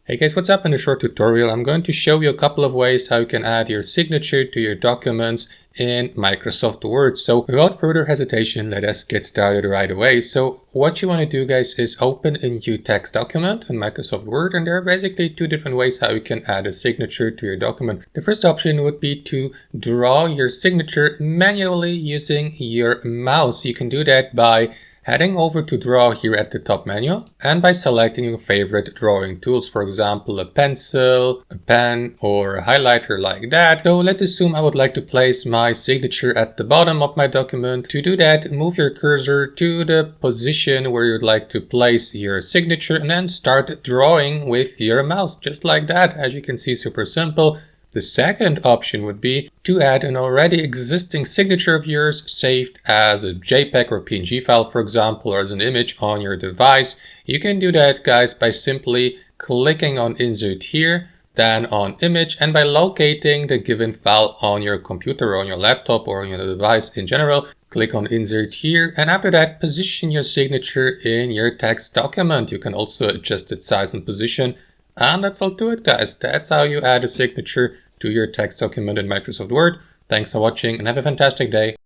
Hey guys, what's up? In a short tutorial, I'm going to show you a couple of ways how you can add your signature to your documents in Microsoft Word. So without further hesitation, let us get started right away. So what you want to do, guys, is open a new text document in Microsoft Word. And there are basically two different ways how you can add a signature to your document. The first option would be to draw your signature manually using your mouse. You can do that by heading over to Draw here at the top menu and by selecting your favorite drawing tools, for example, a pencil, a pen, or a highlighter like that. So let's assume I would like to place my signature at the bottom of my document. To do that, move your cursor to the position where you'd like to place your signature and then start drawing with your mouse, just like that. As you can see, super simple. The second option would be to add an already existing signature of yours saved as a JPEG or PNG file, for example, or as an image on your device. You can do that, guys, by simply clicking on Insert here, then on Image, and by locating the given file on your computer or on your laptop or on your device in general. Click on Insert here, and after that, position your signature in your text document. You can also adjust its size and position. And that's all to it, guys. That's how you add a signature to your text document in Microsoft Word. Thanks for watching and have a fantastic day.